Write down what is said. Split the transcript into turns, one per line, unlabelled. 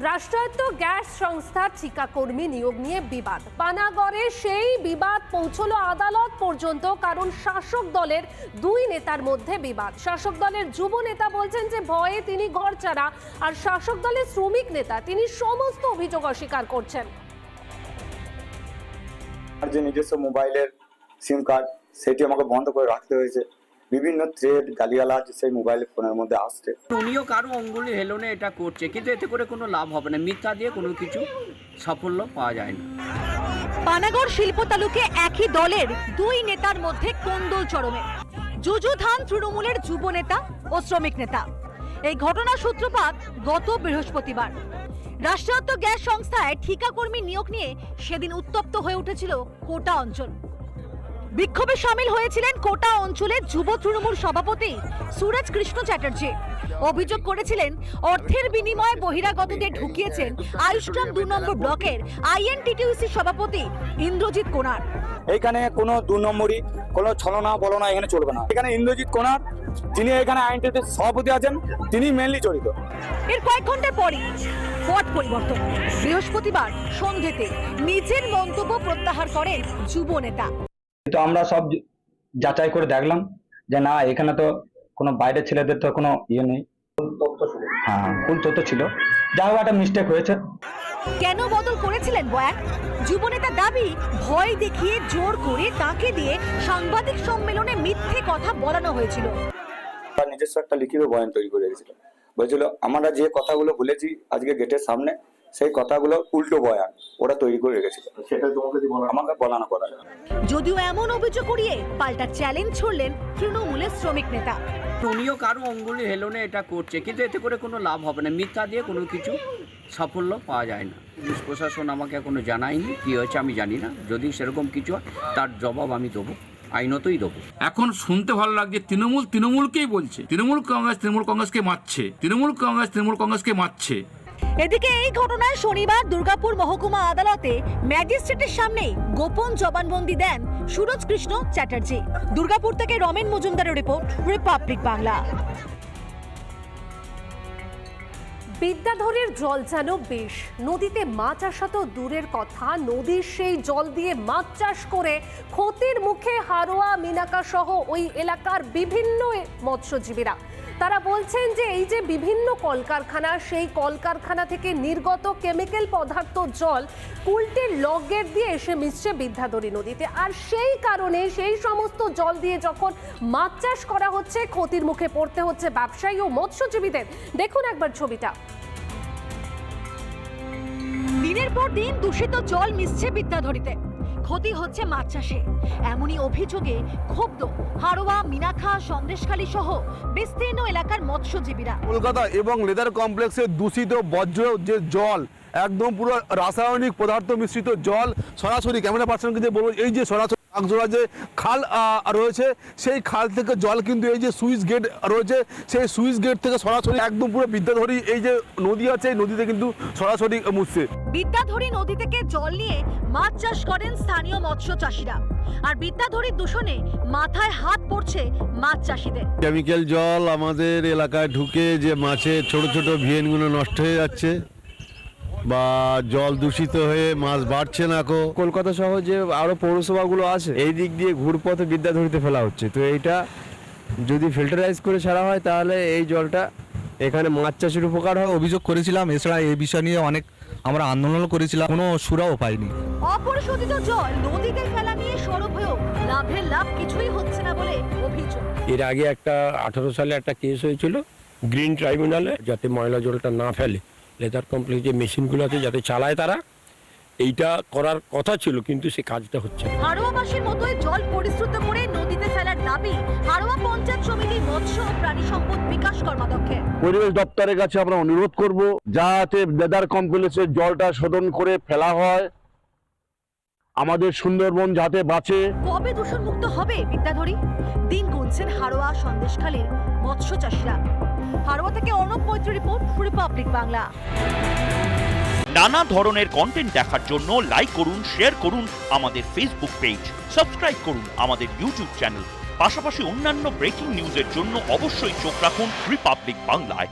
রাষ্ট্রায়ত্ত গ্যাস সংস্থার ঠিকাকর্মী নিয়োগ নিয়ে বিবাদ। পানাগড়ে সেই বিবাদ পৌঁছলো আদালত পর্যন্ত, কারণ শাসক দলের দুই নেতার মধ্যে বিবাদ। শাসক দলের যুব নেতা বলছেন যে ভয়ে তিনি ঘরছাড়া, আর শাসক দলের শ্রমিক নেতা তিনি সমস্ত অভিযোগ অস্বীকার করছেন।
আর যে নিজস্ব মোবাইলের সিম কার্ড সেটি আমাকে বন্ধ করে রাখতে হয়েছে। বিভিন্ন থ্রেড গালিগালাজ সেই মোবাইল ফোনের মধ্যে আসছে।
উনিও কারো অঙ্গুলি হেলনে এটা করছে, কিন্তু এতে করে কোনো লাভ হবে না। মিথ্যা দিয়ে কোনো কিছু সাফল্য পাওয়া যায় না।
পানাগড় শিল্প তালুকে একই দলের দুই নেতার মধ্যে কোন্দল চরমে। যুযুধান তৃণমূলের যুব নেতা ও শ্রমিক নেতা। এই ঘটনার সূত্রপাত গত বৃহস্পতিবার। রাষ্ট্রায়ত্ত গ্যাস সংস্থায় ঠিকাকর্মী নিয়োগ নিয়ে সেদিন উত্তপ্ত হয়ে উঠেছিল কোটা অঞ্চল। বিক্ষোভে সামিল হয়েছিলেন কোটা অঞ্চলের যুব তৃণমূল সভাপতি সুরজ কৃষ্ণ চ্যাটার্জি। অভিযোগ করেছিলেন অর্থের বিনিময়ে বহিরাগতদের ঢুকিয়েছেন আয়ুষ্গ্রাম 2 নম্বর ব্লকের আইএনটিটিউসি সভাপতি ইন্দ্রজিৎ কোনার।
এইখানে কোনো 2 নম্বরই কোনো ছলনা বলনা এখানে চলবে না। এখানে ইন্দ্রজিৎ কোনার, যিনি এখানে আইএনটিটিউসি সভাপতি আছেন, তিনি মেনলি জড়িত।
এর কয়েক ঘন্টা পরই পথ পরিবর্তন। বৃহস্পতিবার সন্ধ্যেতে নিজের মন্তব্য প্রত্যাহার করেন যুব নেতা।
তো আমরা সব যাচাই করে দেখলাম যে না, এখানে তো কোনো বাইরের ছেলেদের তো কোনো ইয়ে নেই। হ্যাঁ, ভুল তথ্য ছিল। যা হোক, একটা মিস্টেক হয়েছে।
কেন বদল করেছিলেন বয়ান? যুবনেতা দাবি ভয় দেখিয়ে জোর করে তাকে দিয়ে সাংবাদিক সম্মেলনে মিথ্যে কথা বলানো হয়েছিল।
নিজস্ব একটা লিখিত বয়ান তৈরি করে রেখেছিল। বলছিল আমরা যে কথাগুলো বলেছি আজকে গেটের সামনে, সেই কথাগুলো উল্টো বয়ান ওরা তৈরি করে রেখেছিল। সেটা তোমাকে আমাকে বলানো করা।
যদিও এমন অভিযোগ করিয়ে পাল্টা চ্যালেঞ্জ ছড়লেন তৃণমূলের শ্রমিক নেতা।
উনিও কারো অঙ্গুলি হেলনে এটা করছে, কিন্তু এতে করে কোনো লাভ হবে না। মিথ্যা দিয়ে কোনো কিছু সাফল্য পাওয়া যায় না। পুলিশ প্রশাসন আমাকে এখনো জানায়নি কি হয়েছে, আমি জানি না। যদি সেরকম কিছু হয় তার জবাব আমি দেবো, আইনতই দেবো।
এখন শুনতে ভালো লাগছে তৃণমূলকেই বলছে, তৃণমূল কংগ্রেসকে মারছে।
এদিকে এই ঘটনায় শনিবার দুর্গাপুর মহকুমা আদালতে ম্যাজিস্ট্রেটের সামনে গোপন জবানবন্দি দেন সুরজ কৃষ্ণ চ্যাটার্জি। দুর্গাপুর থেকে রমেন মজুমদারের রিপোর্ট, রিপাবলিক বাংলা।
বিদ্যাধরীর জল যেন বেশ। নদীতে মাছ আসা তো দূরের কথা, নদীর সেই জল দিয়ে মাছ চাষ করে ক্ষতির মুখে হারোয়া, মিনাকা সহ ওই এলাকার বিভিন্ন মৎস্যজীবীরা। তারা বলছেন যে এই যে বিভিন্ন কলকারখানা, সেই কলকারখানা থেকে নির্গত কেমিক্যাল পদার্থ জল কুলটির লক গেট দিয়ে এসে মিশছে বিদ্যাধরী নদীতে, আর সেই কারণে সেই সমস্ত জল দিয়ে যখন মাছ চাষ করা হচ্ছে, ক্ষতির মুখে পড়তে হচ্ছে ব্যবসায়ী ও মৎস্যজীবীদের। দেখুন একবার ছবিটা।
দিনের পর দিন দূষিত জল মিশছে বিদ্যাধরীতে, ক্ষতি হচ্ছে মাছ চাষে। এমনই অভিযোগে ক্ষুব্ধ হারোয়া, মিনাখা, সন্দেশখালী সহ বিস্তীর্ণ এলাকার মৎস্যজীবীরা।
কলকাতা এবং লেদার কমপ্লেক্সের দূষিত বজ্র যে জল, একদম পুরো রাসায়নিক পদার্থ মিশ্রিত জল সরাসরি ক্যামেরা পার্সনকে যে বলবো, এই যে সরাসরি আগজোড়া যে খাল রয়েছে, সেই খাল থেকে জল কিন্তু এই যে সুইচ গেট রয়েছে, সেই সুইচ গেট থেকে সরাসরি একদম পুরো বিদ্যাধরী এই যে নদী আছে, এই নদীতে কিন্তু সরাসরি মুছছে।
বিদ্যাধরী নদী থেকে জল নিয়ে মাছ চাষ করেন স্থানীয় মৎস্য চাষিরা, আর বিদ্যাধরীর দূষণে মাথায় হাত পড়ছে মাছ চাষিদের।
কেমিক্যাল জল আমাদের এলাকায় ঢুকে যে মাছের ছোট ছোট ভিয়েনগুলো নষ্ট হয়ে যাচ্ছে, বা জল দূষিত হয়ে মাছ বাড়ছে না। কলকাতা সহ যে আরো পৌরসভাগুলো আছে, এই দিক দিয়ে ঘুরপথে বিদ্যাধরীতে ফেলা হচ্ছে। তো এইটা যদি ফিল্টারাইজ করে ছাড়া হয়, তাহলে এই জলটা এখানে মাছ চাষের উপকার হয়।
অভিযোগ করেছিলাম, এছাড়া এই বিষয় নিয়ে অনেক আমরা আন্দোলন করেছিলাম, কোনো সুরাও পাইনি।
অপরিশোধিত জল নদীতে ফেলা নিয়ে সরব হয়েও লাভ কিছুই হচ্ছে না বলে অভিযোগ।
এর আগে একটা 18 সালে একটা কেস হয়েছিল গ্রিন ট্রাইব্যুনালে, যাতে ময়লা জলটা না ফেলে, লেদার কমপ্লেক্স যে মেশিনগুলো আছে যাতে চালায়, তারা এইটা করার কথা ছিল, কিন্তু সে কাজটা হচ্ছে না।
হারোয়াবাসীর মতোই জল পরিশ্রুত করে নদীতে ফেলার দাবি হারোয়া পঞ্চায়েত সমিতি মৎস্য ও প্রাণী সম্পদ বিকাশ কর্মাধ্যক্ষের।
পরিবেশ দপ্তরের কাছে আমরা অনুরোধ করব যাতে লেদার কমপ্লেক্সের জলটা শোধন করে ফেলা হয়, আমাদের সুন্দরবন যাতে বাঁচে।
কবে দূষণ মুক্ত হবে বিদ্যাধরী? দিন গুনছেন হারোয়া, সন্দেশখালীর মৎস্য চাষিরা। হারোয়া থেকে অর্ণব মৈত্রী রিপোর্ট, রিপাবলিক বাংলা।
নানা ধরনের কন্টেন্ট দেখার জন্য লাইক করুন, শেয়ার করুন আমাদের ফেসবুক পেজ, সাবস্ক্রাইব করুন আমাদের ইউটিউব চ্যানেল। পাশাপাশি অন্যান্য ব্রেকিং নিউজের জন্য অবশ্যই চোখ রাখুন রিপাবলিক বাংলায়।